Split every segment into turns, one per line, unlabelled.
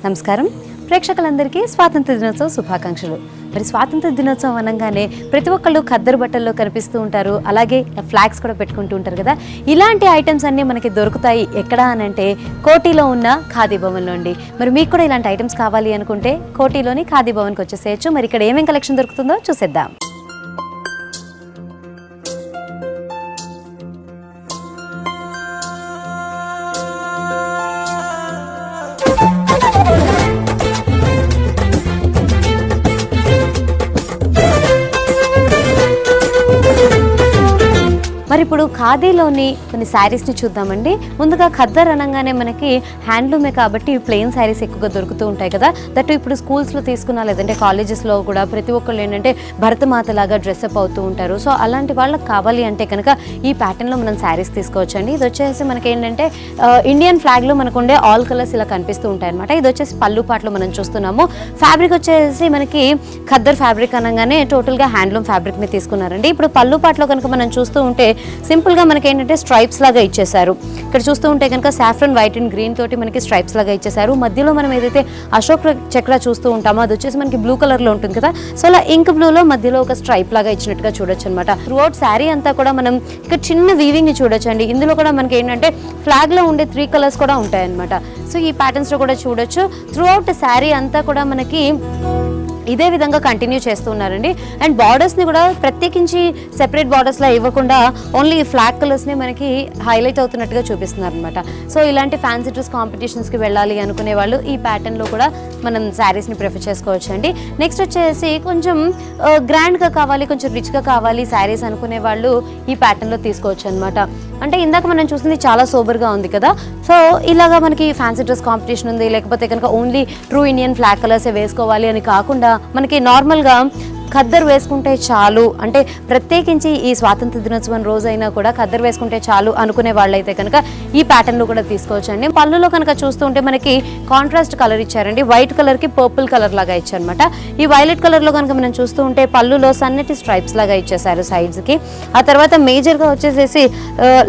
నమస్కారం ప్రేక్షకులందరికీ స్వాతంత్ర దినోత్సవ శుభాకాంక్షలు. మరి స్వాతంత్ర దినోత్సవం అనగానే ప్రతి ఒక్కళ్ళు ఖద్దరు బట్టల్లో కనిపిస్తూ ఉంటారు, అలాగే ఫ్లాగ్స్ కూడా పెట్టుకుంటూ ఉంటారు కదా. ఇలాంటి ఐటమ్స్ అన్నీ మనకి దొరుకుతాయి ఎక్కడ అనంటే కోటిలో ఉన్న ఖాదీ భవన్లో అండి. మరి మీకు కూడా ఇలాంటి ఐటమ్స్ కావాలి అనుకుంటే కోటిలోని ఖాదీ భవన్కి వచ్చేసేయచ్చు. మరి ఇక్కడ ఏమేం కలెక్షన్ దొరుకుతుందో చూసేద్దాం. మరి ఇప్పుడు ఖాదీలోని కొన్ని శారీస్ని చూద్దామండి. ముందుగా ఖద్దర్ అనగానే మనకి హ్యాండ్లూమే కాబట్టి ప్లెయిన్ శారీస్ ఎక్కువగా దొరుకుతూ ఉంటాయి కదా. దట్టు ఇప్పుడు స్కూల్స్లో తీసుకున్నా లేదంటే కాలేజెస్లో కూడా ప్రతి ఒక్కళ్ళు ఏంటంటే భరతమాతలాగా డ్రెస్అప్ అవుతూ ఉంటారు. సో అలాంటి వాళ్ళకి కావాలి అంటే కనుక ఈ ప్యాటర్న్లో మనం శారీస్ తీసుకోవచ్చండి. ఇది వచ్చేసి మనకి ఏంటంటే ఇండియన్ ఫ్లాగ్లో మనకు ఉండే ఆల్ కలర్స్ ఇలా కనిపిస్తూ ఉంటాయి అనమాట. ఇది వచ్చేసి పళ్ళు పాటలో మనం చూస్తున్నాము. ఫ్యాబ్రిక్ వచ్చేసి మనకి ఖద్దర్ ఫ్యాబ్రిక్ అనగానే టోటల్గా హ్యాండ్లూమ్ ఫ్యాబ్రిక్ని తీసుకున్నారండి. ఇప్పుడు పళ్ళు పాటలో కనుక మనం చూస్తూ ఉంటే సింపుల్గా మనకి ఏంటంటే స్ట్రైప్స్ లాగా ఇచ్చేసారు. ఇక్కడ చూస్తూ ఉంటే కనుక సాఫ్రన్ వైట్ అండ్ గ్రీన్ తోటి మనకి స్ట్రైప్స్ లాగా ఇచ్చేసారు. మధ్యలో మనం ఏదైతే అశోక్ చక్ర చూస్తూ ఉంటామో అది వచ్చేసి మనకి బ్లూ కలర్లో ఉంటుంది కదా. సో అలా ఇంక్ బ్లూలో మధ్యలో ఒక స్ట్రైప్ లాగా ఇచ్చినట్టుగా చూడొచ్చు అనమాట. త్రూఅవుట్ శారీ అంతా కూడా మనం ఇక్కడ చిన్న వీవింగ్ని చూడొచ్చండి. ఇందులో కూడా మనకి ఏంటంటే ఫ్లాగ్లో ఉండే 3 కలర్స్ కూడా ఉంటాయన్నమాట. సో ఈ ప్యాటర్న్స్లో కూడా చూడొచ్చు. త్రూఅవుట్ శారీ అంతా కూడా మనకి ఇదే విధంగా కంటిన్యూ చేస్తూ ఉన్నారండి. అండ్ బార్డర్స్ని కూడా ప్రత్యేకించి సెపరేట్ బార్డర్స్లా ఇవ్వకుండా ఓన్లీ ఫ్లాగ్ కలర్స్ని మనకి హైలైట్ అవుతున్నట్టుగా చూపిస్తున్నారు అనమాట. సో ఇలాంటి ఫ్యాన్సీ డ్రెస్ కాంపిటీషన్స్కి వెళ్ళాలి అనుకునే వాళ్ళు ఈ ప్యాటర్న్లో కూడా మనం శారీస్ని ప్రిఫర్ చేసుకోవచ్చు అండి. నెక్స్ట్ వచ్చేసి కొంచెం గ్రాండ్గా కావాలి, కొంచెం రిచ్గా కావాలి శారీస్ అనుకునే వాళ్ళు ఈ ప్యాటర్న్లో తీసుకోవచ్చు అనమాట. అంటే ఇందాక మనం చూసింది చాలా సోబర్గా ఉంది కదా. సో ఇలాగా మనకి ఫ్యాన్సీ డ్రెస్ కాంపిటీషన్ ఉంది, లేకపోతే కనుక ఓన్లీ ట్రూ ఇండియన్ ఫ్లాగ్ కలర్సే వేసుకోవాలి అని కాకుండా మనకి నార్మల్గా ఖద్దరు వేసుకుంటే చాలు, అంటే ప్రత్యేకించి ఈ స్వాతంత్ర దినోత్సవం రోజైనా కూడా ఖద్దరు వేసుకుంటే చాలు అనుకునే వాళ్ళైతే కనుక ఈ ప్యాటర్న్లో కూడా తీసుకోవచ్చు అండి. పళ్ళులో కనుక చూస్తుంటే మనకి కాంట్రాస్ట్ కలర్ ఇచ్చారండి. వైట్ కలర్కి పర్పుల్ కలర్ లాగా ఇచ్చారనమాట. ఈ వైలెట్ కలర్లో కనుక మనం చూస్తూ ఉంటే పళ్ళులో సన్నటి స్ట్రైప్స్ లాగా ఇచ్చేసారు సైడ్స్కి. ఆ తర్వాత మేజర్గా వచ్చేసేసి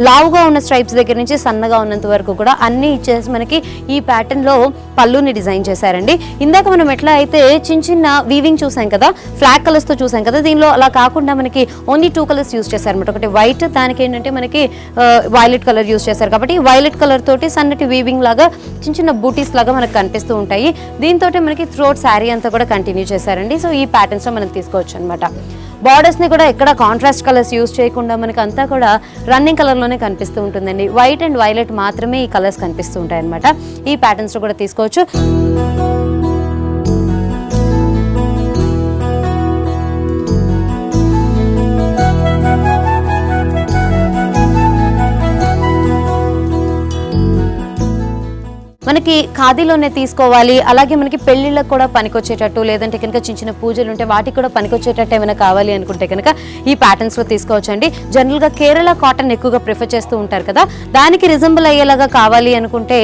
లావుగా ఉన్న స్ట్రైప్స్ దగ్గర నుంచి సన్నగా ఉన్నంత వరకు కూడా అన్నీ ఇచ్చేసి మనకి ఈ ప్యాటర్న్లో పళ్ళుని డిజైన్ చేశారండి. ఇందాక మనం ఎట్లా అయితే చిన్న చిన్న వీవింగ్ చూసాం కదా, ఫ్లాగ్ కలర్స్తో చూసాం కదా, దీనిలో అలా కాకుండా మనకి ఓన్లీ 2 కలర్స్ యూస్ చేశారనమాట. ఒకటి వైట్, దానికి ఏంటంటే మనకి వైలెట్ కలర్ యూస్ చేశారు కాబట్టి వైలెట్ కలర్ తోటి సన్నటి వీవింగ్ లాగా చిన్న చిన్న బూటీస్ లాగా మనకు కనిపిస్తూ ఉంటాయి. దీంతో మనకి త్రోట్ శారీ అంతా కూడా కంటిన్యూ చేశారండి. సో ఈ ప్యాటర్న్స్లో మనం తీసుకోవచ్చు అనమాట. బార్డర్స్ని కూడా ఎక్కడ కాంట్రాస్ట్ కలర్స్ యూస్ చేయకుండా మనకి అంతా కూడా రన్నింగ్ కలర్లోనే కనిపిస్తూ ఉంటుందండి. వైట్ అండ్ వైలెట్ మాత్రమే ఈ కలర్స్ కనిపిస్తూ ఉంటాయి అనమాట. ఈ ప్యాటర్న్స్లో కూడా తీసుకోవచ్చు. మనకి ఖాదీలోనే తీసుకోవాలి, అలాగే మనకి పెళ్లిళ్ళకు కూడా పనికొచ్చేటట్టు, లేదంటే కనుక చిన్న చిన్న పూజలు ఉంటే వాటికి కూడా పనికొచ్చేటట్టు ఏమైనా కావాలి అనుకుంటే కనుక ఈ ప్యాటర్న్స్లో తీసుకోవచ్చు అండి. జనరల్గా కేరళ కాటన్ ఎక్కువగా ప్రిఫర్ చేస్తూ ఉంటారు కదా, దానికి రిజంబుల్ అయ్యేలాగా కావాలి అనుకుంటే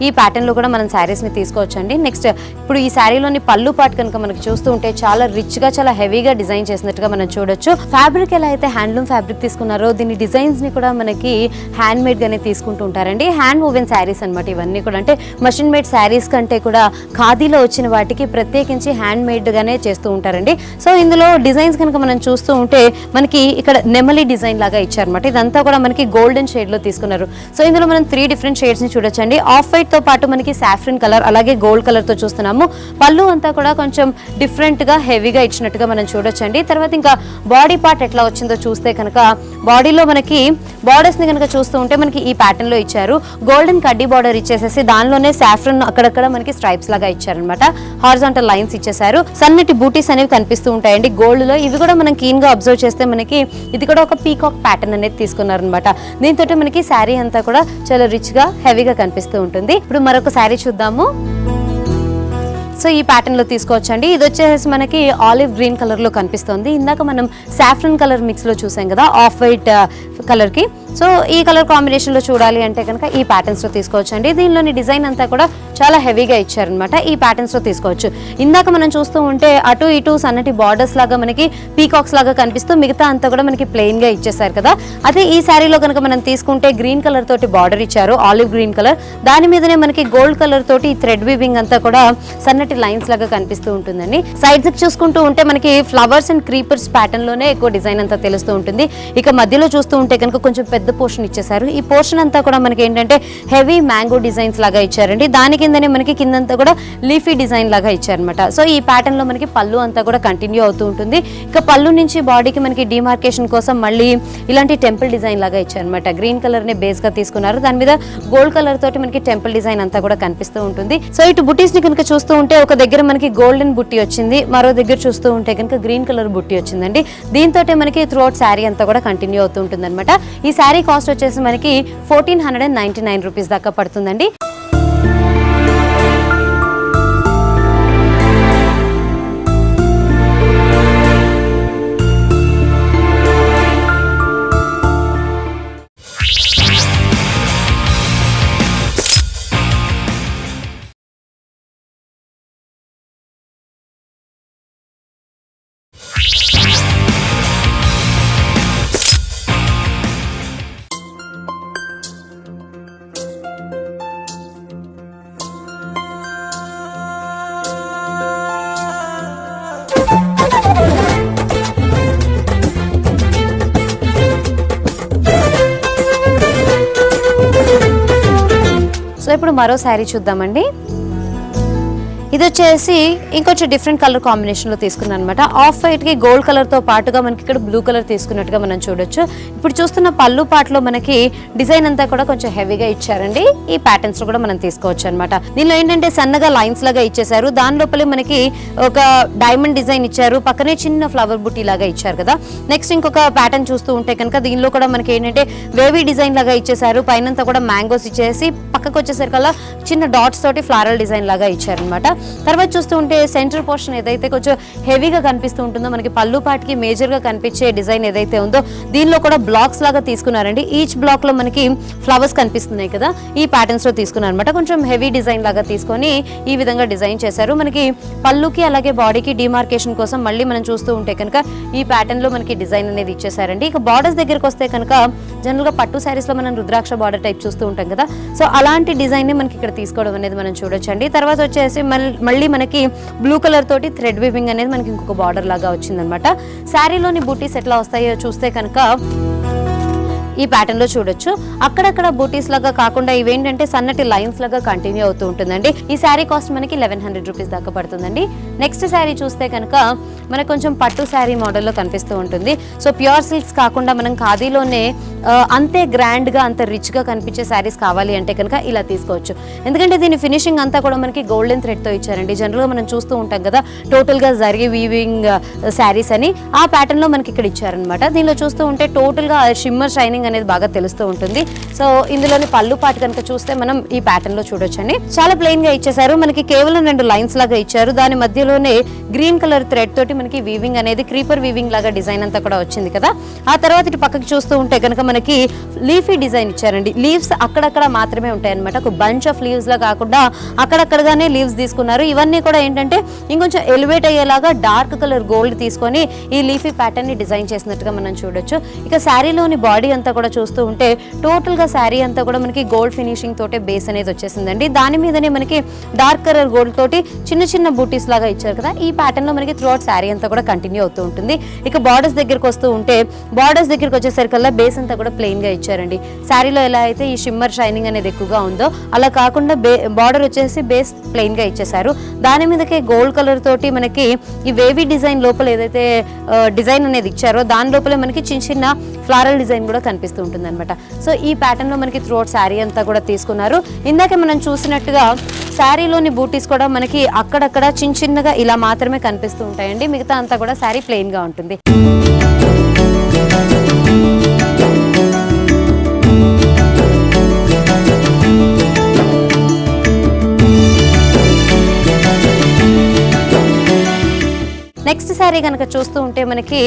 ఈ ప్యాటర్న్లో కూడా మనం శారీస్ని తీసుకోవచ్చు అండి. నెక్స్ట్ ఇప్పుడు ఈ శారీలోని పళ్ళు పాటు కనుక మనకి చూస్తూ ఉంటే చాలా రిచ్గా, చాలా హెవీగా డిజైన్ చేసినట్టుగా మనం చూడొచ్చు. ఫ్యాబ్రిక్ ఎలా అయితే హ్యాండ్లూమ్ ఫ్యాబ్రిక్ తీసుకున్నారో దీని డిజైన్స్ని కూడా మనకి హ్యాండ్ మేడ్గానే తీసుకుంటూ ఉంటారండి. హ్యాండ్ వోవెన్ శారీస్ అనమాట ఇవన్నీ కూడా. అంటే మషిన్ మేడ్ శారీస్ కంటే కూడా ఖాదీలో వచ్చిన వాటికి ప్రత్యేకించి హ్యాండ్ మేడ్గానే చేస్తూ ఉంటారండి. సో ఇందులో డిజైన్స్ కనుక మనం చూస్తూ ఉంటే మనకి ఇక్కడ నెమలి డిజైన్ లాగా ఇచ్చారనమాట. ఇదంతా కూడా మనకి గోల్డెన్ షేడ్లో తీసుకున్నారు. సో ఇందులో మనం 3 డిఫరెంట్ షేడ్స్ని చూడొచ్చండి. ఆఫ్ వైట్తో పాటు మనకి సాఫ్రన్ కలర్, అలాగే గోల్డ్ కలర్తో చూస్తున్నాము. పళ్ళు అంతా కూడా కొంచెం డిఫరెంట్గా హెవీగా ఇచ్చినట్టుగా మనం చూడొచ్చండి. తర్వాత ఇంకా బాడీ పార్ట్ ఎట్లా వచ్చిందో చూస్తే కనుక బాడీలో మనకి బార్డర్స్ని కనుక చూస్తూ ఉంటే మనకి ఈ ప్యాటర్న్లో ఇచ్చారు. గోల్డెన్ కడ్డీ బార్డర్ ఇచ్చేసేసి దానిలోనే సాఫ్రన్ అక్కడక్కడ మనకి స్ట్రైప్స్ లాగా ఇచ్చారనమాట. హారిజాంటల్ లైన్స్ ఇచ్చేసారు. సన్నటి బూటీస్ అనేవి కనిపిస్తూ ఉంటాయండి గోల్డ్ లో. ఇవి కూడా మనం క్లీన్ గా అబ్జర్వ్ చేస్తే మనకి ఇది కూడా ఒక పీకాక్ ప్యాటర్న్ అనేది తీసుకున్నారనమాట. దీంతో మనకి శారీ అంతా కూడా చాలా రిచ్ గా హెవీగా కనిపిస్తూ ఉంటుంది. ఇప్పుడు మరొక శారీ చూద్దాము. సో ఈ ప్యాటర్న్లో తీసుకోవచ్చండి. ఇది వచ్చేసి మనకి ఆలివ్ గ్రీన్ కలర్లో కనిపిస్తుంది. ఇందాక మనం సాఫ్రన్ కలర్ మిక్స్లో చూసాం కదా ఆఫ్ వైట్ కలర్కి. సో ఈ కలర్ కాంబినేషన్లో చూడాలి అంటే కనుక ఈ ప్యాటర్న్స్లో తీసుకోవచ్చండి. దీనిలోని డిజైన్ అంతా కూడా చాలా హెవీగా ఇచ్చారనమాట. ఈ ప్యాటర్న్స్ లో తీసుకోవచ్చు. ఇందాక మనం చూస్తూ ఉంటే అటు ఇటు సన్నటి బార్డర్స్ లాగా మనకి పీకాక్స్ లాగా కనిపిస్తూ మిగతా అంతా కూడా మనకి ప్లెయిన్ గా ఇచ్చేసారు కదా. అదే ఈ శారీలో కనుక మనం తీసుకుంటే గ్రీన్ కలర్ తోటి బార్డర్ ఇచ్చారు, ఆలివ్ గ్రీన్ కలర్. దాని మీదనే మనకి గోల్డ్ కలర్ తోటి థ్రెడ్ వీవింగ్ అంతా కూడా సన్నటి లైన్స్ లాగా కనిపిస్తూ ఉంటుందండి. సైడ్స్ చూసుకుంటూ ఉంటే మనకి ఫ్లవర్స్ అండ్ క్రీపర్స్ ప్యాటర్న్ లోనే ఎక్కువ డిజైన్ అంతా తెలుస్తూ ఉంటుంది. ఇక మధ్యలో చూస్తూ ఉంటే కనుక కొంచెం పెద్ద పోర్షన్ ఇచ్చేసారు. ఈ పోర్షన్ అంతా కూడా మనకి ఏంటంటే హెవీ మ్యాంగో డిజైన్స్ లాగా ఇచ్చారండి. దాని కిందనే మనకి కిందంతా కూడా లీఫీ డిజైన్ లాగా ఇచ్చారనమాట. సో ఈ ప్యాటర్న్ లో మనకి పళ్ళు అంతా కూడా కంటిన్యూ అవుతూ ఉంటుంది. ఇక పళ్ళు నుంచి బాడీకి మనకి డిమార్కేషన్ కోసం మళ్ళీ ఇలాంటి టెంపుల్ డిజైన్ లాగా ఇచ్చారనమాట. గ్రీన్ కలర్ ని బేస్ గా తీసుకున్నారు. దాని మీద గోల్డ్ కలర్ తోటి మనకి టెంపుల్ డిజైన్ అంతా కూడా కనిపిస్తూ ఉంటుంది. సో ఇటు బుటీస్ ని కనుక చూస్తూ ఉంటే ఒక దగ్గర మనకి గోల్డెన్ బుట్టి వచ్చింది, మరో దగ్గర చూస్తూ ఉంటే కనుక గ్రీన్ కలర్ బుట్టి వచ్చిందండి. దీంతో మనకి త్రూఅవుట్ శారీ అంతా కూడా కంటిన్యూ అవుతూ ఉంటుంది అనమాట. ఈ శారీ కాస్ట్ వచ్చేసి మనకి 1499 రూపీస్ దాకా పడుతుందండి. సో ఇప్పుడు మరో శారీ చూద్దామండి. ఇది వచ్చేసి ఇంకొంచెం డిఫరెంట్ కలర్ కాంబినేషన్ లో తీసుకున్నాను అనమాట. ఆఫ్ వైట్ కి గోల్డ్ కలర్ తో పాటుగా మనకి ఇక్కడ బ్లూ కలర్ తీసుకున్నట్టుగా మనం చూడొచ్చు. ఇప్పుడు చూస్తున్న పళ్ళు పాటలో మనకి డిజైన్ అంతా కూడా కొంచెం హెవీగా ఇచ్చారండి. ఈ ప్యాటర్న్స్ లో కూడా మనం తీసుకోవచ్చు అనమాట. దీనిలో ఏంటంటే సన్నగా లైన్స్ లాగా ఇచ్చేసారు. దాని లోపలే మనకి ఒక డైమండ్ డిజైన్ ఇచ్చారు, పక్కనే చిన్న ఫ్లవర్ బుట్టి లాగా ఇచ్చారు కదా. నెక్స్ట్ ఇంకొక ప్యాటర్న్ చూస్తూ ఉంటే కనుక దీనిలో కూడా మనకి ఏంటంటే వేవీ డిజైన్ లాగా ఇచ్చేసారు. పైనంతా కూడా మ్యాంగోస్ ఇచ్చేసి పక్కకు వచ్చేసరికల్లా చిన్న డాట్స్ తోటి ఫ్లారల్ డిజైన్ లాగా ఇచ్చారనమాట. తర్వాత చూస్తూ ఉంటే సెంటర్ పోర్షన్ ఏదైతే కొంచెం హెవీగా కనిపిస్తూ ఉంటుందో మనకి పళ్ళు పాటికి మేజర్ గా కనిపించే డిజైన్ ఏదైతే ఉందో దీనిలో కూడా బ్లాక్స్ లాగా తీసుకున్నారండి. ఈచ్ బ్లాక్ లో మనకి ఫ్లవర్స్ కనిపిస్తున్నాయి కదా, ఈ ప్యాటర్న్స్ లో తీసుకున్నారు అనమాట. కొంచెం హెవీ డిజైన్ లాగా తీసుకొని ఈ విధంగా డిజైన్ చేశారు. మనకి పళ్ళుకి అలాగే బాడీకి డిమార్కేషన్ కోసం మళ్ళీ మనం చూస్తూ ఉంటే కనుక ఈ ప్యాటర్న్ లో మనకి డిజైన్ అనేది ఇచ్చేసారండి. ఇక బార్డర్స్ దగ్గరకు వస్తే కనుక జనరల్ గా పట్టు శారీస్ లో మనం రుద్రాక్ష బార్డర్ టైప్ చూస్తూ ఉంటాం కదా, సో అలాంటి డిజైన్ ని మనకి ఇక్కడ తీసుకోవడం అనేది మనం చూడొచ్చండి. తర్వాత వచ్చేసి మళ్ళీ మనకి బ్లూ కలర్ తోటి థ్రెడ్ వీవింగ్ అనేది మనకి ఇంకొక బార్డర్ లాగా వచ్చిందనమాట. శారీలోని బూటీస్ ఎట్లా వస్తాయో చూస్తే కనుక ఈ ప్యాటర్న్ లో చూడొచ్చు. అక్కడక్కడ బూటీస్ లాగా కాకుండా ఇవేంటంటే సన్నటి లైన్స్ లాగా కంటిన్యూ అవుతూ ఉంటుందండి. ఈ శారీ కాస్ట్ మనకి 1100 రూపీస్ దాకా పడుతుందండి. నెక్స్ట్ శారీ చూస్తే కనుక మనకు కొంచెం పట్టు శారీ మోడల్లో కనిపిస్తూ ఉంటుంది. సో ప్యూర్ సిల్క్స్ కాకుండా మనం ఖాదీలోనే అంతే గ్రాండ్ గా అంత రిచ్ గా కనిపించే శారీస్ కావాలి అంటే కనుక ఇలా తీసుకోవచ్చు. ఎందుకంటే దీని ఫినిషింగ్ అంతా కూడా మనకి గోల్డెన్ థ్రెడ్ తో ఇచ్చారండి. జనరల్ గా మనం చూస్తూ ఉంటాం కదా టోటల్ గా జరీ వీవింగ్ శారీస్ అని, ఆ ప్యాటర్న్ లో మనకి ఇక్కడ ఇచ్చారనమాట. దీనిలో చూస్తూ ఉంటే టోటల్ గా షిమ్మర్ షైనింగ్ అనేది బాగా తెలుస్తూ ఉంటుంది. సో ఇందులోని పళ్ళు పాటు కనుక చూస్తే మనం ఈ ప్యాటర్న్ లో చూడొచ్చండి. చాలా ప్లెయిన్ గా ఇచ్చేసారు. మనకి కేవలం 2 లైన్స్ లాగా ఇచ్చారు. దాని మధ్యలోనే గ్రీన్ కలర్ థ్రెడ్ తోటి మనకి వీవింగ్ అనేది క్రీపర్ వీవింగ్ లాగా డిజైన్ అంతా కూడా వచ్చింది కదా. ఆ తర్వాత ఇటు పక్కకి చూస్తూ ఉంటే కనుక మనకి లీఫీ డిజైన్ ఇచ్చారండి. లీవ్స్ అక్కడక్కడ మాత్రమే ఉంటాయి అనమాట. ఒక బంచ్ ఆఫ్ లీవ్స్ లా కాకుండా అక్కడక్కడగానే లీవ్స్ తీసుకున్నారు. ఇవన్నీ కూడా ఏంటంటే ఇంకొంచెం ఎలివేట్ అయ్యేలాగా డార్క్ కలర్ గోల్డ్ తీసుకొని ఈ లీఫీ ప్యాటర్న్ ని డిజైన్ చేసినట్టుగా మనం చూడొచ్చు. ఇక శారీలోని బాడీ అంతా కూడా చూస్తూ ఉంటే టోటల్ గా శారీ అంతా కూడా మనకి గోల్డ్ ఫినిషింగ్ తోటే బేస్ అనేది వచ్చేసిందండి. దాని మీదనే మనకి డార్క్ కలర్ గోల్డ్ తోటి చిన్న చిన్న బూటీస్ లాగా ఇచ్చారు కదా. ఈ ప్యాటర్న్ లో మనకి త్రూఅవుట్ శారీ అంతా కూడా కంటిన్యూ అవుతూ ఉంటుంది. ఇక బార్డర్స్ దగ్గరకు వస్తూ ఉంటే బార్డర్స్ దగ్గరకు వచ్చేసరికల్లా బేస్ అంతా కూడా ప్లెయిన్ గా ఇచ్చారండి. శారీలో ఎలా అయితే ఈ షిమ్మర్ షైనింగ్ అనేది ఎక్కువగా ఉందో అలా కాకుండా బార్డర్ వచ్చేసి బేస్ ప్లెయిన్ గా ఇచ్చేసారు. దాని మీదకే గోల్డ్ కలర్ తోటి మనకి ఈ వేవీ డిజైన్ లోపల ఏదైతే డిజైన్ అనేది ఇచ్చారో దాని లోపల మనకి చిన్న చిన్న ఫ్లారల్ డిజైన్ కూడా కనిపిస్తూ ఉంటుంది అనమాట. సో ఈ ప్యాటర్న్ లో మనకి త్రూఅవుట్ శారీ అంతా కూడా తీసుకున్నారు. ఇందాక మనం చూసినట్టుగా శారీలోని బూటీస్ కూడా మనకి అక్కడక్కడ చిన్న చిన్నగా ఇలా మాత్రమే కనిపిస్తూ ఉంటాయండి. మిగతా అంతా కూడా శారీ ప్లెయిన్ గా ఉంటుంది. నెక్స్ట్ శారీ కనుక చూస్తూ ఉంటే మనకి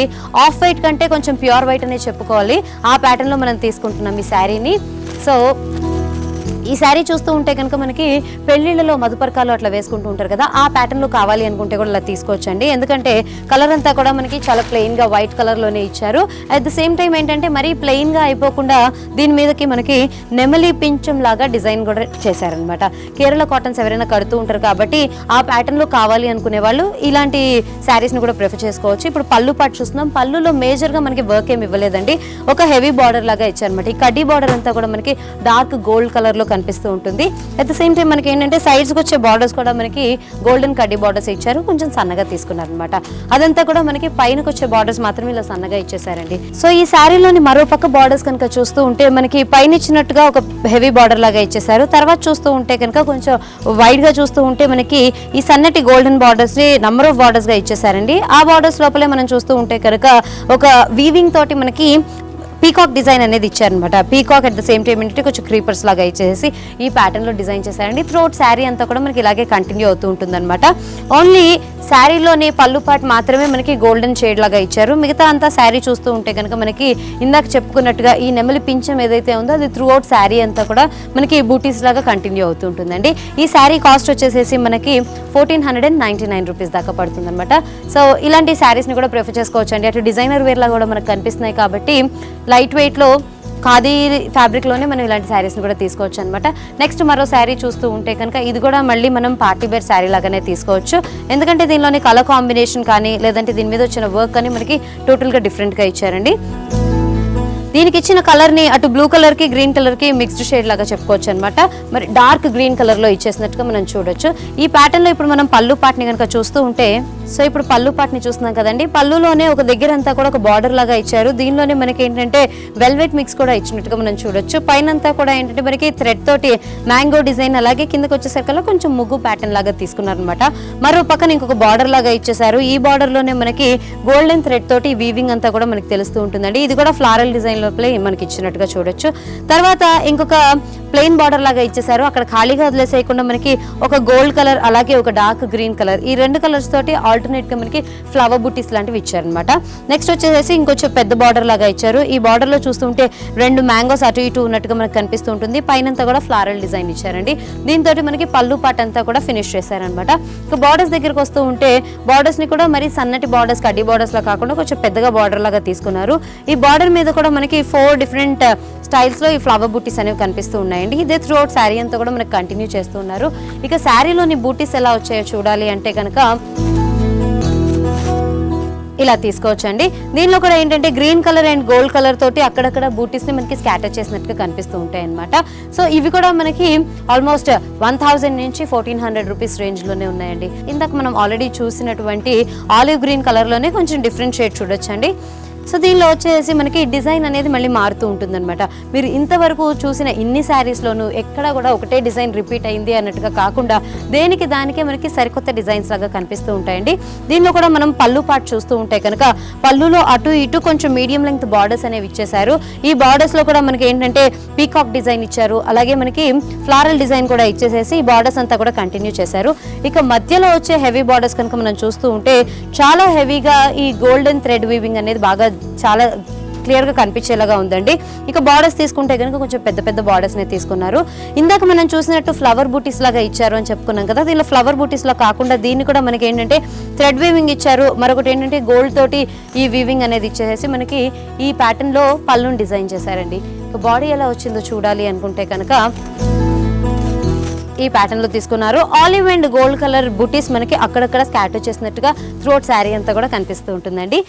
ఆఫ్ వైట్ కంటే కొంచెం ప్యూర్ వైట్ అనే చెప్పుకోవాలి. ఆ ప్యాటర్న్ లో మనం తీసుకుంటున్నాం ఈ శారీని. సో ఈ శారీ చూస్తూ ఉంటే కనుక మనకి పెళ్లిళ్లలో మధుపర్కాలు అట్లా వేసుకుంటూ ఉంటారు కదా, ఆ ప్యాటర్న్ లో కావాలి అనుకుంటే కూడా ఇలా తీసుకోవచ్చండి. ఎందుకంటే కలర్ అంతా కూడా మనకి చాలా ప్లెయిన్ గా వైట్ కలర్ లోనే ఇచ్చారు. అట్ ద సేమ్ టైం ఏంటంటే మరీ ప్లెయిన్ గా అయిపోకుండా దీని మీదకి మనకి నెమలి పించం లాగా డిజైన్ కూడా చేశారనమాట. కేరళ కాటన్స్ ఎవరైనా కడుతూ ఉంటారు కాబట్టి ఆ ప్యాటర్న్ లో కావాలి అనుకునే వాళ్ళు ఇలాంటి శారీస్ ని కూడా ప్రిఫర్ చేసుకోవచ్చు. ఇప్పుడు పళ్ళు పాటు చూస్తున్నాం. పళ్ళులో మేజర్ గా మనకి వర్క్ ఏమి ఇవ్వలేదండి, ఒక హెవీ బార్డర్ లాగా ఇచ్చారనమాట. ఈ కడ్డీ బార్డర్ అంతా కూడా మనకి డార్క్ గోల్డ్ కలర్ లో కనిపిస్తూ ఉంటుంది. అట్ ద సేమ్ టైం మనకి ఏంటంటే సైడ్స్ వచ్చే బార్డర్స్ కూడా మనకి గోల్డెన్ కడ్డీ బార్డర్స్ ఇచ్చారు, కొంచెం సన్నగా తీసుకున్నారనమాట. అదంతా కూడా మనకి పైనకి వచ్చే బార్డర్స్ మాత్రమే ఇలా సన్నగా ఇచ్చేసారండి. సో ఈ శారీలోని మరో పక్క బార్డర్స్ కనుక చూస్తూ ఉంటే మనకి పైన ఇచ్చినట్టుగా ఒక హెవీ బార్డర్ లాగా ఇచ్చేసారు. తర్వాత చూస్తూ ఉంటే కనుక కొంచెం వైడ్ గా చూస్తూ ఉంటే మనకి ఈ సన్నటి గోల్డెన్ బార్డర్స్ ని నంబర్ ఆఫ్ బార్డర్స్ గా ఇచ్చేసారండి. ఆ బార్డర్స్ లోపలే మనం చూస్తూ ఉంటే కనుక ఒక వీవింగ్ తోటి మనకి పీకాక్ డిజైన్ అనేది ఇచ్చారనమాట. Peacock at the same time ఏంటంటే కొంచెం క్రీపర్స్ లాగా ఇచ్చేసి ఈ ప్యాటర్న్ లో డిజైన్ చేశారండి. త్రూఅవుట్ శారీ అంతా కూడా మనకి ఇలాగే కంటిన్యూ అవుతూ ఉంటుంది అనమాట. ఓన్లీ శారీలోని పళ్ళు పాటు మాత్రమే మనకి గోల్డెన్ షేడ్ లాగా ఇచ్చారు. మిగతా అంతా శారీ చూస్తూ ఉంటే కనుక మనకి ఇందాక చెప్పుకున్నట్టుగా ఈ నెమలి పించం ఏదైతే ఉందో అది త్రూఅవుట్ శారీ అంతా కూడా మనకి బూటీస్ లాగా కంటిన్యూ అవుతూ ఉంటుందండి. ఈ శారీ కాస్ట్ వచ్చేసేసి మనకి 1499 రూపీస్ దాకా పడుతుంది అనమాట. సో ఇలాంటి శారీస్ని కూడా ప్రిఫర్ చేసుకోవచ్చు అండి. అటు డిజైనర్ వేర్ లాగా కూడా మనకు కనిపిస్తున్నాయి కాబట్టి లైట్ వెయిట్లో ఖాదీ ఫ్యాబ్రిక్లోనే మనం ఇలాంటి శారీస్ని కూడా తీసుకోవచ్చు అనమాట. నెక్స్ట్ మరో శారీ చూస్తూ ఉంటే కనుక ఇది కూడా మళ్ళీ మనం పార్టీ వేర్ శారీ లాగానే తీసుకోవచ్చు. ఎందుకంటే దీనిలోని కలర్ కాంబినేషన్ కానీ లేదంటే దీని మీద వచ్చిన వర్క్ కానీ మనకి టోటల్గా డిఫరెంట్గా ఇచ్చారండి. దీనికి ఇచ్చిన కలర్ని అటు బ్లూ కలర్కి గ్రీన్ కలర్కి మిక్స్డ్ షేడ్ లాగా చెప్పుకోవచ్చు అనమాట. మరి డార్క్ గ్రీన్ కలర్లో ఇచ్చేసినట్టుగా మనం చూడొచ్చు. ఈ ప్యాటర్న్లో ఇప్పుడు మనం పళ్ళు పాటని కనుక చూస్తూ ఉంటే, సో ఇప్పుడు పళ్ళు పాటని చూస్తున్నాం కదండి. పళ్ళులోనే ఒక దగ్గర అంతా కూడా ఒక బార్డర్ లాగా ఇచ్చారు. దీనిలోనే మనకి ఏంటంటే వెల్వెట్ మిక్స్ కూడా ఇచ్చినట్టుగా మనం చూడొచ్చు. పైనంతా కూడా ఏంటంటే మనకి థ్రెడ్ తోటి మ్యాంగో డిజైన్, అలాగే కిందకి వచ్చేసరికల్లా కొంచెం ముగ్గు ప్యాటర్న్ లాగా తీసుకున్నారనమాట. మరో పక్కన ఇంకొక బార్డర్ లాగా ఇచ్చేసారు. ఈ బార్డర్ లోనే మనకి గోల్డెన్ థ్రెడ్ తోటి వీవింగ్ అంతా కూడా మనకి తెలుస్తూ ఉంటుందండి. ఇది కూడా ఫ్లారల్ డిజైన్ లోపలే మనకి ఇచ్చినట్టుగా చూడొచ్చు. తర్వాత ఇంకొక ప్లెయిన్ బార్డర్ లాగా ఇచ్చేసారు. అక్కడ ఖాళీగా వదిలేసేయకుండా మనకి ఒక గోల్డ్ కలర్ అలాగే ఒక డార్క్ గ్రీన్ కలర్, ఈ రెండు కలర్స్ తోటి ఆల్టర్నేట్ గా మనకి ఫ్లవర్ బుటీస్ లాంటివి ఇచ్చారనమాట. నెక్స్ట్ వచ్చేసి ఇంకొంచెం పెద్ద బార్డర్ లాగా ఇచ్చారు. ఈ బార్డర్ లో చూస్తుంటే రెండు మ్యాంగోస్ అటు ఇటు ఉన్నట్టుగా మనకు కనిపిస్తూ ఉంటుంది. పైనంతా కూడా ఫ్లారల్ డిజైన్ ఇచ్చారండి. దీంతో మనకి పళ్ళు పాట అంతా కూడా ఫినిష్ చేశారనమాట. ఇక బార్డర్స్ దగ్గరకు వస్తూ ఉంటే బార్డర్స్ ని కూడా మరి సన్నటి బార్డర్స్ కడ్డీ బార్డర్స్ లా కాకుండా కొంచెం పెద్దగా బార్డర్ లాగా తీసుకున్నారు. ఈ బార్డర్ మీద కూడా మనకి 4 డిఫరెంట్ స్టైల్స్ లో ఈ ఫ్లవర్ బూటీస్ అనేవి కనిపిస్తూ ఉన్నాయండి. ఇదే త్రూఅవుట్ శారీ అంతా కూడా మనకు కంటిన్యూ చేస్తున్నారు. ఇక శారీలోని బూటీస్ ఎలా వచ్చాయో చూడాలి అంటే కనుక ఇలా తీసుకోవచ్చండి. దీనిలో కూడా ఏంటంటే green colour and gold colour తోటి అక్కడక్కడ బూటీస్ ని మనకి స్కాటర్ చేసినట్టుగా కనిపిస్తూ ఉంటాయి అనమాట. సో ఇవి కూడా మనకి ఆల్మోస్ట్ 1000 నుంచి 1400 రూపీస్ రేంజ్ లోనే ఉన్నాయండి. ఇందాక మనం ఆల్రెడీ చూసినటువంటి ఆలివ్ గ్రీన్ కలర్ లోనే కొంచెం డిఫరెంట్ షేడ్ చూడొచ్చండి. సో దీనిలో వచ్చేసి మనకి డిజైన్ అనేది మళ్ళీ మారుతూ ఉంటుందన్నమాట. మీరు ఇంతవరకు చూసిన ఇన్ని శారీస్లోనూ ఎక్కడ కూడా ఒకటే డిజైన్ రిపీట్ అయింది అన్నట్టుగా కాకుండా దేనికి దానికే మనకి సరికొత్త డిజైన్స్ లాగా కనిపిస్తూ ఉంటాయండి. దీనిలో కూడా మనం పళ్ళు పాటు చూస్తూ ఉంటే కనుక పళ్ళులో అటు ఇటు కొంచెం మీడియం లెంగ్త్ బార్డర్స్ అనేవి ఇచ్చేసారు. ఈ బార్డర్స్ లో కూడా మనకి ఏంటంటే పీకాక్ డిజైన్ ఇచ్చారు, అలాగే మనకి ఫ్లారల్ డిజైన్ కూడా ఇచ్చేసేసి ఈ బార్డర్స్ అంతా కూడా కంటిన్యూ చేశారు. ఇక మధ్యలో వచ్చే హెవీ బార్డర్స్ కనుక మనం చూస్తూ ఉంటే చాలా హెవీగా ఈ గోల్డెన్ థ్రెడ్ వీవింగ్ అనేది బాగా చాలా క్లియర్గా కనిపించేలాగా ఉందండి. ఇక బార్డర్స్ తీసుకుంటే కనుక కొంచెం పెద్ద పెద్ద బార్డర్స్ని తీసుకున్నారు. ఇందాక మనం చూసినట్టు ఫ్లవర్ బూటీస్ లాగా ఇచ్చారు అని చెప్పుకున్నాం కదా. దీనిలో ఫ్లవర్ బూటీస్లో కాకుండా దీన్ని కూడా మనకి ఏంటంటే థ్రెడ్ వీవింగ్ ఇచ్చారు. మరొకటి ఏంటంటే గోల్డ్ తోటి ఈ వీవింగ్ అనేది ఇచ్చేసి మనకి ఈ ప్యాటర్న్లో పళ్ళుని డిజైన్ చేశారండి. ఇక బాడీ ఎలా వచ్చిందో చూడాలి అనుకుంటే కనుక ఈ ప్యాటర్న్ లో తీసుకున్నారు. ఆలివ్ అండ్ గోల్డ్ కలర్ బూటీస్ మనకి అక్కడక్కడ స్కాటర్ చేసినట్టుగా త్రూఅవుట్ శారీ అంతా కూడా కనిపిస్తూ ఉంటుందండి.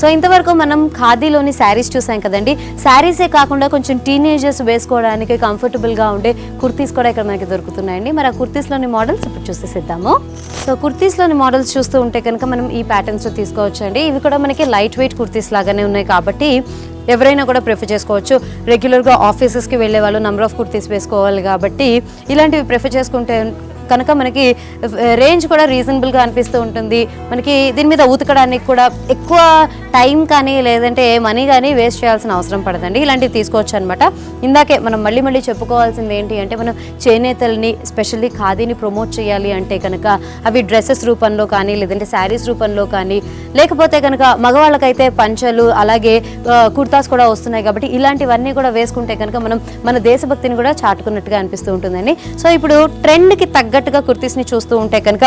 సో ఇంతవరకు మనం ఖాదీలోని శారీస్ చూసాం కదండి. శారీసే కాకుండా కొంచెం టీనేజర్స్ వేసుకోవడానికి కంఫర్టబుల్గా ఉండే కుర్తీస్ కూడా ఇక్కడ మనకి దొరుకుతున్నాయండి. మరి ఆ కుర్తీస్లోని మోడల్స్ ఇప్పుడు చూసేసిద్దాము. సో కుర్తీస్లోని మోడల్స్ చూస్తూ ఉంటే కనుక మనం ఈ ప్యాటర్న్స్లో తీసుకోవచ్చు అండి. ఇవి కూడా మనకి లైట్ వెయిట్ కుర్తీస్ లాగానే ఉన్నాయి కాబట్టి ఎవరైనా కూడా ప్రిఫర్ చేసుకోవచ్చు. రెగ్యులర్గా ఆఫీసెస్కి వెళ్ళే వాళ్ళు నెంబర్ ఆఫ్ కుర్తీస్ వేసుకోవాలి కాబట్టి ఇలాంటివి ప్రిఫర్ చేసుకుంటే కనుక మనకి రేంజ్ కూడా రీజనబుల్గా అనిపిస్తూ ఉంటుంది. మనకి దీని మీద ఉతకడానికి కూడా ఎక్కువ టైం కానీ లేదంటే మనీ కానీ వేస్ట్ చేయాల్సిన అవసరం పడదండి. ఇలాంటివి తీసుకోవచ్చు అనమాట. ఇందాకే మనం మళ్ళీ చెప్పుకోవాల్సింది ఏంటి అంటే మనం చేనేతల్ని స్పెషల్లీ ఖాదీని ప్రమోట్ చేయాలి అంటే కనుక అవి డ్రెస్సెస్ రూపంలో కానీ లేదంటే శారీస్ రూపంలో కానీ లేకపోతే కనుక మగవాళ్ళకైతే పంచలు అలాగే కుర్తాస్ కూడా వస్తున్నాయి కాబట్టి ఇలాంటివన్నీ కూడా వేసుకుంటే కనుక మనం మన దేశభక్తిని కూడా చాటుకున్నట్టుగా అనిపిస్తూ ఉంటుందండి. సో ఇప్పుడు ట్రెండ్కి తగ్గట్టుగా కుర్తీస్ని చూస్తూ ఉంటే కనుక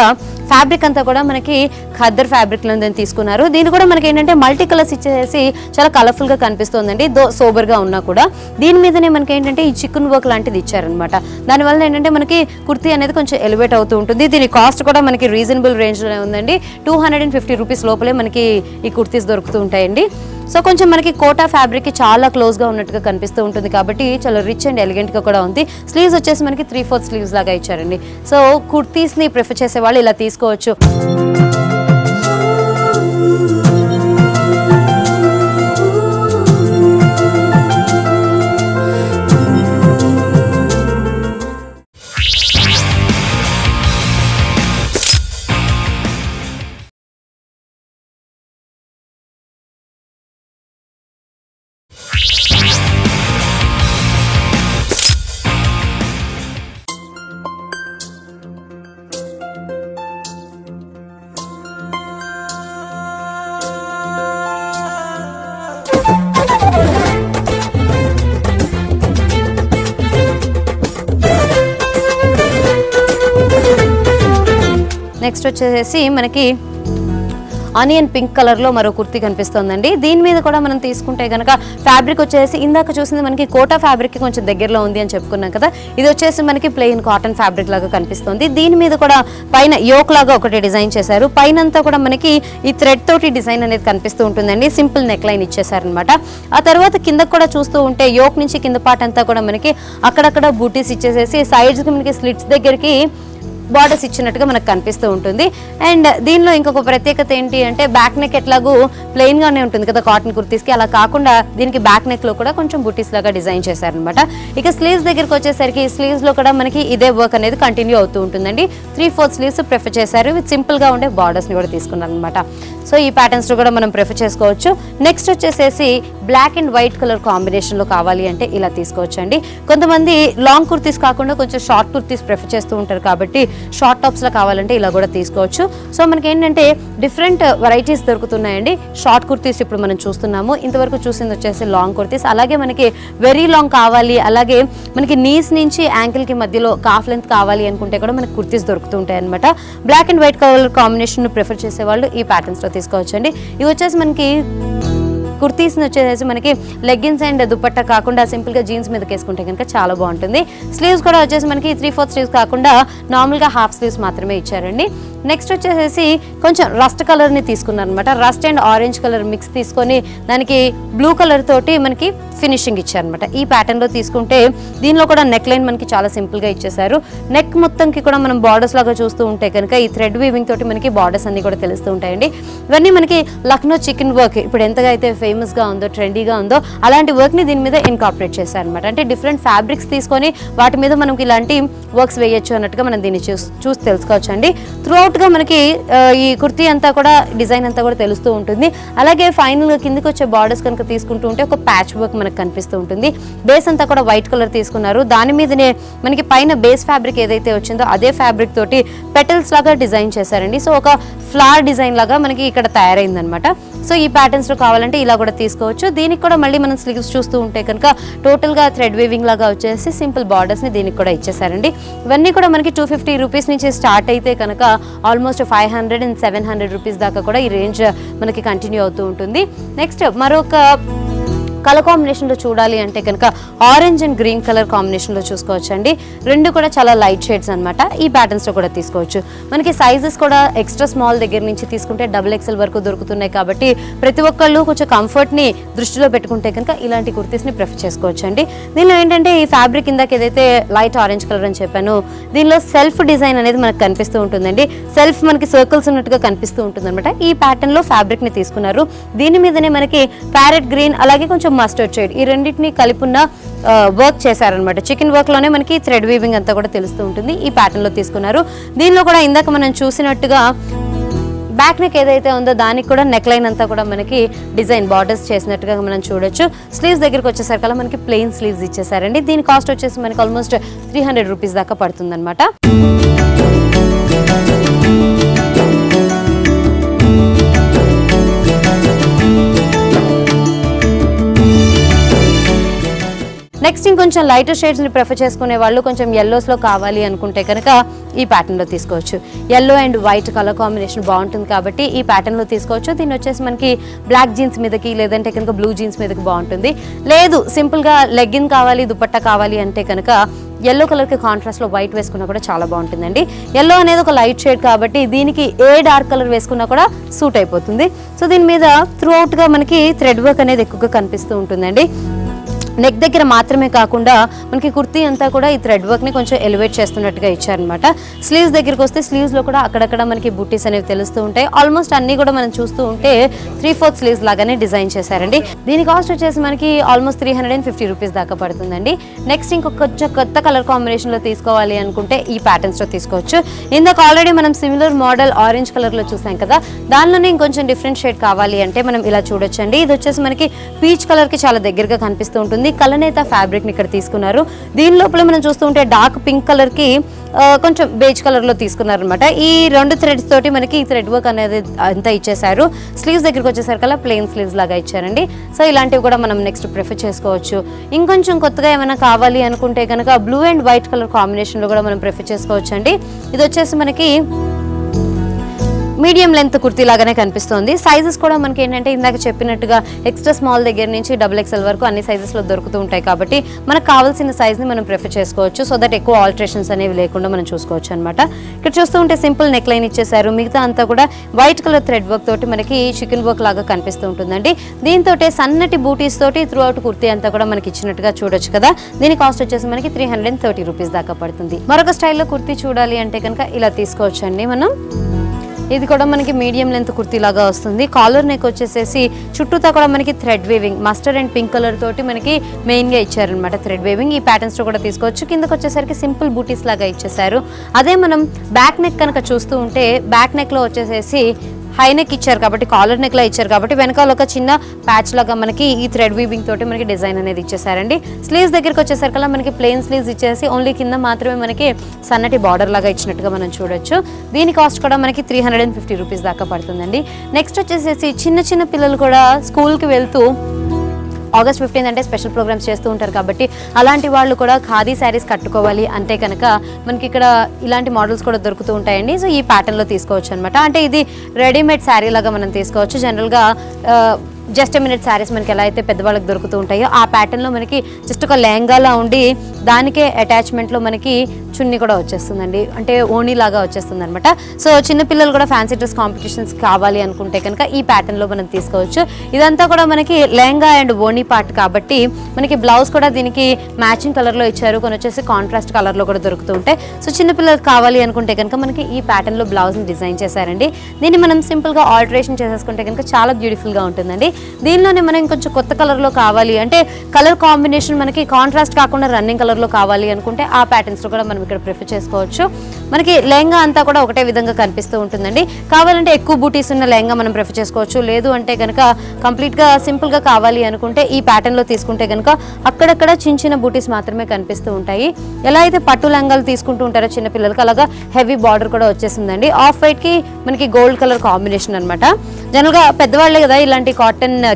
ఫ్యాబ్రిక్ అంతా కూడా మనకి ఖద్దర్ ఫ్యాబ్రిక్లో తీసుకున్నారు. దీన్ని కూడా మనకి ఏంటంటే మల్టీ కలర్స్ ఇచ్చేసి చాలా కలర్ఫుల్గా కనిపిస్తుందండి. సోబర్గా ఉన్నా కూడా దీని మీదనే మనకి ఏంటంటే ఈ చికెన్ వర్క్ లాంటిది ఇచ్చారనమాట. దానివల్ల ఏంటంటే మనకి కుర్తీ అనేది కొంచెం ఎలివేట్ అవుతూ ఉంటుంది. దీని కాస్ట్ కూడా మనకి రీజనబుల్ రేంజ్లోనే ఉందండి. 250 రూపీస్ లోపలే మనకి ఈ కుర్తీస్ దొరుకుతూ ఉంటాయండి. సో కొంచెం మనకి కోటా ఫ్యాబ్రిక్కి చాలా క్లోజ్గా ఉన్నట్టుగా కనిపిస్తూ ఉంటుంది కాబట్టి చాలా రిచ్ అండ్ ఎలిగెంట్గా కూడా ఉంది. స్లీవ్స్ వచ్చేసి మనకి 3/4 స్లీవ్స్ లాగా ఇచ్చారండి. సో కుర్తీస్ని ప్రిఫర్ చేసే వాళ్ళు ఇలా తీసుకోవచ్చు. నెక్స్ట్ వచ్చేసి మనకి ఆనియన్ పింక్ కలర్లో మరో కుర్తీ కనిపిస్తుందండి. దీని మీద కూడా మనం తీసుకుంటే కనుక ఫ్యాబ్రిక్ వచ్చేసి ఇందాక చూసింది మనకి కోటా ఫ్యాబ్రిక్కి కొంచెం దగ్గరలో ఉంది అని చెప్పుకున్నాం కదా. ఇది వచ్చేసి మనకి ప్లెయిన్ కాటన్ ఫ్యాబ్రిక్ లాగా కనిపిస్తుంది. దీని మీద కూడా పైన యోక్ లాగా ఒకటి డిజైన్ చేశారు. పైనంతా కూడా మనకి ఈ థ్రెడ్ తోటి డిజైన్ అనేది కనిపిస్తూ ఉంటుందండి. సింపుల్ నెక్ లైన్ ఇచ్చేసారనమాట. ఆ తర్వాత కిందకు కూడా చూస్తూ ఉంటే యోక్ నుంచి కింద పార్ట్ అంతా కూడా మనకి అక్కడక్కడ బూటీస్ ఇచ్చేసేసి సైడ్స్కి మనకి స్లిట్స్ దగ్గరికి బార్డర్స్ ఇచ్చినట్టుగా మనకు కనిపిస్తూ ఉంటుంది. అండ్ దీనిలో ఇంకొక ప్రత్యేకత ఏంటి అంటే బ్యాక్ నెక్ ఎట్లాగూ ప్లెయిన్గానే ఉంటుంది కదా కాటన్ కుర్తీస్కి, అలా కాకుండా దీనికి బ్యాక్ నెక్లో కూడా కొంచెం బుటీస్ లాగా డిజైన్ చేశారనమాట. ఇక స్లీవ్స్ దగ్గరికి వచ్చేసరికి స్లీవ్స్లో కూడా మనకి ఇదే వర్క్ అనేది కంటిన్యూ అవుతూ ఉంటుందండి. 3/4 స్లీవ్స్ ప్రిఫర్ చేశారు. విత్ సింపుల్గా ఉండే బార్డర్స్ని కూడా తీసుకున్నారు అనమాట. సో ఈ ప్యాటర్న్స్లో కూడా మనం ప్రిఫర్ చేసుకోవచ్చు. నెక్స్ట్ వచ్చేసేసి బ్లాక్ అండ్ వైట్ కలర్ కాంబినేషన్లో కావాలి అంటే ఇలా తీసుకోవచ్చు అండి. కొంతమంది లాంగ్ కుర్తీస్ కాకుండా కొంచెం షార్ట్ కుర్తీస్ ప్రిఫర్ చేస్తూ ఉంటారు కాబట్టి షార్ట్ టాప్స్లో కావాలంటే ఇలా కూడా తీసుకోవచ్చు. సో మనకి ఏంటంటే డిఫరెంట్ వెరైటీస్ దొరుకుతున్నాయండి. షార్ట్ కుర్తీస్ ఇప్పుడు మనం చూస్తున్నాము. ఇంతవరకు చూసింది వచ్చేసి లాంగ్ కుర్తీస్. అలాగే మనకి వెరీ లాంగ్ కావాలి, అలాగే మనకి నీస్ నుంచి యాంకిల్కి మధ్యలో కాఫ్ లెంత్ కావాలి అనుకుంటే కూడా మనకి కుర్తీస్ దొరుకుతూ ఉంటాయి అనమాట. Black and white colour combination prefer చేసే వాళ్ళు ఈ ప్యాటర్న్స్లో తీసుకోవచ్చండి. ఇవి వచ్చేసి మనకి కుర్తీస్ని వచ్చేసి మనకి లెగ్గిన్స్ అండ్ దుపట్టా కాకుండా సింపుల్గా జీన్స్ మీదకి వేసుకుంటే కనుక చాలా బాగుంటుంది. స్లీవ్స్ కూడా వచ్చేసి మనకి 3/4 స్లీవ్స్ కాకుండా నార్మల్గా హాఫ్ స్లీవ్స్ మాత్రమే ఇచ్చారండి. నెక్స్ట్ వచ్చేసి కొంచెం రస్ట్ కలర్ని తీసుకున్నారు అనమాట. Rust and orange colour mix తీసుకొని దానికి బ్లూ కలర్ తోటి మనకి ఫినిషింగ్ ఇచ్చారనమాట. ఈ ప్యాటర్న్లో తీసుకుంటే దీనిలో కూడా నెక్ లైన్ మనకి చాలా సింపుల్గా ఇచ్చేసారు. నెక్ మొత్తంకి కూడా మనం బార్డర్స్ లాగా చూస్తూ ఉంటే కనుక ఈ థ్రెడ్ వీవింగ్ తోటి మనకి బార్డర్స్ అన్ని కూడా తెలుస్తూ ఉంటాయండి. ఇవన్నీ మనకి లక్నో చికెన్ వర్క్ ఇప్పుడు ఎంతగా అయితే ఫేమస్గా ఉందో, ట్రెండీగా ఉందో అలాంటి వర్క్ని దీని మీద ఇన్కార్పొరేట్ చేశారనమాట. అంటే డిఫరెంట్ ఫ్యాబ్రిక్స్ తీసుకొని వాటి మీద మనకి ఇలాంటి వర్క్స్ వేయచ్చు అన్నట్టుగా మనం దీన్ని చూసి తెలుసుకోవచ్చు అండి. త్రూఅవుట్గా మనకి ఈ కుర్తీ అంతా కూడా డిజైన్ అంతా కూడా తెలుస్తూ ఉంటుంది. అలాగే ఫైనల్గా కిందకి వచ్చే బార్డర్స్ కనుక తీసుకుంటూ ఉంటే ఒక ప్యాచ్ వర్క్ మనకు కనిపిస్తూ ఉంటుంది. బేస్ అంతా కూడా వైట్ కలర్ తీసుకున్నారు. దాని మీదనే మనకి పైన బేస్ ఫ్యాబ్రిక్ ఏదైతే వచ్చిందో అదే ఫ్యాబ్రిక్ తోటి పెటల్స్ లాగా డిజైన్ చేశారండి. సో ఒక ఫ్లవర్ డిజైన్ లాగా మనకి ఇక్కడ తయారైందనమాట. సో ఈ ప్యాటర్న్స్లో కావాలంటే ఇలా కూడా తీసుకోవచ్చు. దీనికి కూడా మళ్ళీ మనం స్లీవ్స్ చూస్తూ ఉంటే కనుక టోటల్గా థ్రెడ్ వీవింగ్ లాగా వచ్చేసి సింపుల్ బార్డర్స్ని దీనికి కూడా ఇచ్చేసారండి. ఇవన్నీ కూడా మనకి 250 రూపీస్ నుంచి స్టార్ట్ అయితే కనుక ఆల్మోస్ట్ 500 and 700 రూపీస్ దాకా కూడా ఈ రేంజ్ మనకి కంటిన్యూ అవుతూ ఉంటుంది. నెక్స్ట్ మరొక కలర్ కాంబినేషన్లో చూడాలి అంటే కనుక ఆరెంజ్ అండ్ గ్రీన్ కలర్ కాంబినేషన్లో చూసుకోవచ్చు అండి. రెండు కూడా చాలా లైట్ షేడ్స్ అనమాట. ఈ ప్యాటర్న్స్లో కూడా తీసుకోవచ్చు. మనకి సైజెస్ కూడా ఎక్స్ట్రా స్మాల్ దగ్గర నుంచి తీసుకుంటే XXL వరకు దొరుకుతున్నాయి కాబట్టి ప్రతి ఒక్కళ్ళు కొంచెం కంఫర్ట్ని దృష్టిలో పెట్టుకుంటే కనుక ఇలాంటి కుర్తీస్ని ప్రిఫర్ చేసుకోవచ్చు అండి. దీనిలో ఏంటంటే ఈ ఫ్యాబ్రిక్ ఇందాక ఏదైతే లైట్ ఆరెంజ్ కలర్ అని చెప్పాను దీనిలో సెల్ఫ్ డిజైన్ అనేది మనకు కనిపిస్తూ ఉంటుందండి. సెల్ఫ్ మనకి సర్కిల్స్ ఉన్నట్టుగా కనిపిస్తూ ఉంటుంది అనమాట. ఈ ప్యాటర్న్లో ఫ్యాబ్రిక్ని తీసుకున్నారు. దీని మీదనే మనకి ప్యారెట్ గ్రీన్ అలాగే కొంచెం మస్టర్డ్ షేడ్ ఈ రెండింటిని కలిపున్న వర్క్ చేశారనమాట. చికెన్ వర్క్లోనే మనకి థ్రెడ్ వీవింగ్ అంతా కూడా తెలుస్తూ ఉంటుంది. ఈ ప్యాటర్న్లో తీసుకున్నారు. దీనిలో కూడా ఇందాక మనం చూసినట్టుగా బ్యాక్ నెక్ ఏదైతే ఉందో దానికి కూడా నెక్ లైన్ అంతా కూడా మనకి డిజైన్ బార్డర్స్ చేసినట్టుగా మనం చూడొచ్చు. స్లీవ్స్ దగ్గరికి వచ్చేసరికల్లా మనకి ప్లెయిన్ స్లీవ్స్ ఇచ్చేసారండి. దీని కాస్ట్ వచ్చేసి మనకి ఆల్మోస్ట్ 300 రూపీస్ దాకా పడుతుంది అనమాట. నెక్స్ట్ ఇంకొంచెం లైటర్ షేడ్స్ని ప్రిఫర్ చేసుకునే వాళ్ళు కొంచెం ఎల్లోస్లో కావాలి అనుకుంటే కనుక ఈ ప్యాటర్న్లో తీసుకోవచ్చు. Yellow and white colour combination బాగుంటుంది కాబట్టి ఈ ప్యాటర్న్లో తీసుకోవచ్చు. దీన్ని వచ్చేసి మనకి బ్లాక్ జీన్స్ మీదకి లేదంటే కనుక బ్లూ జీన్స్ మీదకి బాగుంటుంది. లేదు సింపుల్గా లెగ్గిన్ కావాలి దుపట్టా కావాలి అంటే కనుక ఎల్లో కలర్కి కాంట్రాస్ట్లో వైట్ వేసుకున్నా కూడా చాలా బాగుంటుందండి. ఎల్లో అనేది ఒక లైట్ షేడ్ కాబట్టి దీనికి ఏ డార్క్ కలర్ వేసుకున్నా కూడా సూట్ అయిపోతుంది. సో దీని మీద త్రూ అవుట్గా మనకి థ్రెడ్ వర్క్ అనేది ఎక్కువగా కనిపిస్తూ ఉంటుందండి. నెక్ దగ్గర మాత్రమే కాకుండా మనకి కుర్తీ అంతా కూడా ఈ థ్రెడ్ వర్క్ని కొంచెం ఎలివేట్ చేస్తున్నట్టుగా ఇచ్చారనమాట. స్లీవ్స్ దగ్గరికి వస్తే స్లీవ్స్లో కూడా అక్కడక్కడ మనకి బుట్టీస్ అనేవి తెలుస్తూ ఉంటాయి. ఆల్మోస్ట్ అన్నీ కూడా మనం చూస్తూ ఉంటే 3/4 స్లీవ్స్ లాగానే డిజైన్ చేశారండి. దీని కాస్ట్ వచ్చేసి మనకి ఆల్మోస్ట్ 350 రూపీస్ దాకా పడుతుందండి. నెక్స్ట్ ఇంకొక కొత్త కలర్ కాంబినేషన్లో తీసుకోవాలి అనుకుంటే ఈ ప్యాటర్న్స్లో తీసుకోవచ్చు. ఇందాక ఆల్రెడీ మనం సిమిలర్ మోడల్ ఆరెంజ్ కలర్లో చూసాం కదా, దానిలోనే ఇంకొంచెం డిఫరెంట్ షేడ్ కావాలి అంటే మనం ఇలా చూడొచ్చండి. ఇది వచ్చేసి మనకి పీచ్ కలర్కి చాలా దగ్గరగా కనిపిస్తూ ఉంటుంది. కలనేత ఫ్యాబ్రిక్ ని ఇక్కడ తీసుకున్నారు. దీని లోపల మనం చూస్తూ ఉంటే డార్క్ పింక్ కలర్ కి కొంచెం బేజ్ కలర్ లో తీసుకున్నారు అనమాట. ఈ రెండు థ్రెడ్స్ తోటి మనకి ఈ థ్రెడ్ వర్క్ అనేది అంతా ఇచ్చేసారు. స్లీవ్స్ దగ్గరికి వచ్చేసరికల్లా ప్లెయిన్ స్లీవ్స్ లాగా ఇచ్చారండి. సో ఇలాంటివి కూడా మనం నెక్స్ట్ ప్రిఫర్ చేసుకోవచ్చు. ఇంకొంచెం కొత్తగా ఏమైనా కావాలి అనుకుంటే కనుక blue and white colour combination లో కూడా మనం ప్రిఫర్ చేసుకోవచ్చు అండి. ఇది వచ్చేసి మనకి మీడియం లెంత్ కుర్తీ లాగానే కనిపిస్తుంది. సైజెస్ కూడా మనకి ఏంటంటే ఇందాక చెప్పినట్టుగా ఎక్స్ట్రా స్మాల్ దగ్గర నుంచి XXL వరకు అన్ని సైజెస్లో దొరుకుతూ ఉంటాయి కాబట్టి మనకు కావాల్సిన సైజ్ని మనం ప్రిఫర్ చేసుకోవచ్చు. సో దట్ ఎక్కువ ఆల్టరేషన్స్ అనేవి లేకుండా మనం చూసుకోవచ్చు అనమాట. ఇక్కడ చూస్తూ ఉంటే సింపుల్ నెక్ లైన్ ఇచ్చేసారు. మిగతా అంతా కూడా వైట్ కలర్ థ్రెడ్ వర్క్ తోటి మనకి చికెన్ వర్క్ లాగా కనిపిస్తూ ఉంటుందండి. దీంతో సన్నటి బూటీస్ తోటి త్రూ అవుట్ కుర్తీ అంతా కూడా మనకి ఇచ్చినట్టుగా చూడొచ్చు కదా. దీని కాస్ట్ వచ్చేసి మనకి 330 రూపీస్ దాకా పడుతుంది. మరొక స్టైల్లో కుర్తీ చూడాలి అంటే కనుక ఇలా తీసుకోవచ్చు అండి మనం. ఇది కూడా మనకి మీడియం లెంత్ కుర్తీ లాగా వస్తుంది. కాలర్ నెక్ వచ్చేసేసి చుట్టూతా కూడా మనకి thread weaving mustard and pink colour తోటి మనకి మెయిన్గా ఇచ్చారనమాట థ్రెడ్ వేవింగ్. ఈ ప్యాటర్న్స్లో కూడా తీసుకోవచ్చు. కిందకి వచ్చేసరికి సింపుల్ బూటీస్ లాగా ఇచ్చేసారు. అదే మనం బ్యాక్ నెక్ కనుక చూస్తూ ఉంటే బ్యాక్ నెక్లో వచ్చేసేసి హై నెక్ ఇచ్చారు కాబట్టి కాలర్ నెక్ లా ఇచ్చారు కాబట్టి వెనకాల ఒక చిన్న ప్యాచ్ లాగా మనకి ఈ థ్రెడ్ వీవింగ్ తోటి మనకి డిజైన్ అనేది ఇచ్చేసారండి. స్లీవ్స్ దగ్గరికి వచ్చేసరికల్లా మనకి ప్లెయిన్ స్లీవ్స్ ఇచ్చేసి ఓన్లీ కింద మాత్రమే మనకి సన్నటి బార్డర్ లాగా ఇచ్చినట్టుగా మనం చూడొచ్చు. దీని కాస్ట్ కూడా మనకి 350 రూపీస్ దాకా పడుతుందండి. నెక్స్ట్ వచ్చేసేసి చిన్న పిల్లలు కూడా స్కూల్కి వెళ్తూ ఆగస్ట్ 15 అంటే స్పెషల్ ప్రోగ్రామ్స్ చేస్తూ ఉంటారు కాబట్టి అలాంటి వాళ్ళు కూడా ఖాదీ శారీస్ కట్టుకోవాలి అంటే కనుక మనకి ఇక్కడ ఇలాంటి మోడల్స్ కూడా దొరుకుతూ ఉంటాయండి. సో ఈ ప్యాటర్న్లో తీసుకోవచ్చు అనమాట. అంటే ఇది రెడీమేడ్ శారీ లాగా మనం తీసుకోవచ్చు. జనరల్గా జస్ట్ మినిట్ శారీస్ మనకి ఎలా అయితే పెద్దవాళ్ళకి దొరుకుతూ ఉంటాయో ఆ ప్యాటర్న్లో మనకి జస్ట్ ఒక లెహంగాలా ఉండి దానికే అటాచ్మెంట్లో మనకి చున్నీ కూడా వచ్చేస్తుందండి. అంటే ఓణీ లాగా వచ్చేస్తుంది అనమాట. సో చిన్నపిల్లలు కూడా ఫ్యాన్సీ డ్రెస్ కాంపిటీషన్స్ కావాలి అనుకుంటే కనుక ఈ ప్యాటర్న్లో మనం తీసుకోవచ్చు. ఇదంతా కూడా మనకి లెహంగా అండ్ ఓణీ పార్ట్ కాబట్టి మనకి బ్లౌజ్ కూడా దీనికి మ్యాచింగ్ కలర్లో ఇచ్చారు. కొన్ని వచ్చేసి కాంట్రాస్ట్ కలర్లో కూడా దొరుకుతూ ఉంటాయి. సో చిన్నపిల్లలకు కావాలి అనుకుంటే కనుక మనకి ఈ ప్యాటర్న్లో బ్లౌజ్ని డిజైన్ చేశారండి. దీన్ని మనం సింపుల్గా ఆల్టరేషన్ చేసేసుకుంటే కనుక చాలా బ్యూటిఫుల్గా ఉంటుందండి. దీనిలోనే మనం ఇంకొంచెం కొత్త కలర్లో కావాలి అంటే కలర్ కాంబినేషన్ మనకి కాంట్రాస్ట్ కాకుండా రన్నింగ్ కలర్లో కావాలి అనుకుంటే ఆ ప్యాటర్న్స్లో కూడా మనం ఇక్కడ ప్రిఫర్ చేసుకోవచ్చు. మనకి లెహంగా అంతా కూడా ఒకటే విధంగా కనిపిస్తూ ఉంటుందండి. కావాలంటే ఎక్కువ బూటీస్ ఉన్న లెహంగా మనం ప్రిఫర్ చేసుకోవచ్చు. లేదు అంటే కనుక కంప్లీట్గా సింపుల్గా కావాలి అనుకుంటే ఈ ప్యాటర్న్లో తీసుకుంటే కనుక అక్కడక్కడ చిన్న బూటీస్ మాత్రమే కనిపిస్తూ ఉంటాయి. ఎలా అయితే పట్టు లెహంగాలు తీసుకుంటూ ఉంటారో చిన్నపిల్లలకి అలాగా హెవీ బార్డర్ కూడా వచ్చేసిందండి. ఆఫ్ వైట్కి మనకి గోల్డ్ కలర్ కాంబినేషన్ అనమాట. జనరల్గా పెద్దవాళ్ళే కదా ఇలాంటి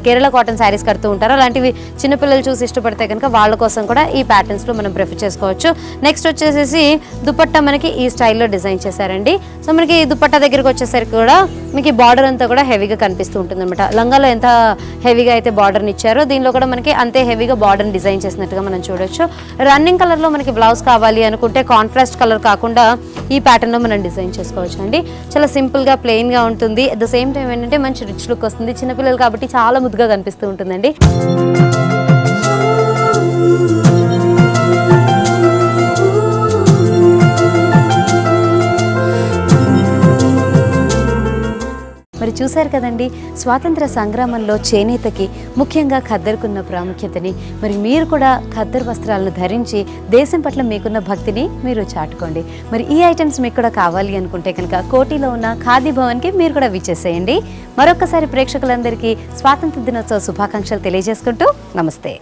కేరళ కాటన్ శారీస్ కడుతూ ఉంటారు. అలాంటివి చిన్నపిల్లలు చూసి ఇష్టపడితే కనుక వాళ్ళ కోసం కూడా ఈ ప్యాటర్న్స్లో మనం ప్రిఫర్ చేసుకోవచ్చు. నెక్స్ట్ వచ్చేసేసి దుపట్టా మనకి ఈ స్టైల్లో డిజైన్ చేశారండి. సో మనకి దుపట్టా దగ్గరికి వచ్చేసరికి కూడా మీకు బార్డర్ అంతా కూడా హెవీగా కనిపిస్తూ ఉంటుంది అనమాట. లంగాలో ఎంత హెవీగా అయితే బార్డర్ని ఇచ్చారో దీనిలో కూడా మనకి అంతే హెవీగా బార్డర్ని డిజైన్ చేసినట్టుగా మనం చూడొచ్చు. రన్నింగ్ కలర్లో మనకి బ్లౌజ్ కావాలి అనుకుంటే కాంట్రాస్ట్ కలర్ కాకుండా ఈ ప్యాటర్న్లో మనం డిజైన్ చేసుకోవచ్చు అండి. చాలా సింపుల్గా ప్లెయిన్గా ఉంటుంది. అట్ ద సేమ్ టైం ఏంటంటే మంచి రిచ్ లుక్ వస్తుంది. చిన్నపిల్లలు కాబట్టి చాలా ముద్దుగా కనిపిస్తూ ఉంటుందండి. మరి చూశారు కదండి, స్వాతంత్ర సంగ్రామంలో చేనేతకి ముఖ్యంగా ఖద్దరుకున్న ప్రాముఖ్యతని. మరి మీరు కూడా ఖద్దరు వస్త్రాలను ధరించి దేశం పట్ల మీకున్న భక్తిని మీరు చాటుకోండి. మరి ఈ ఐటమ్స్ మీకు కూడా కావాలి అనుకుంటే కనుక కోటిలో ఉన్న ఖాదీ భవన్కి మీరు కూడా విచ్చేసేయండి. మరొకసారి ప్రేక్షకులందరికీ స్వాతంత్ర దినోత్సవ శుభాకాంక్షలు తెలియజేసుకుంటూ నమస్తే.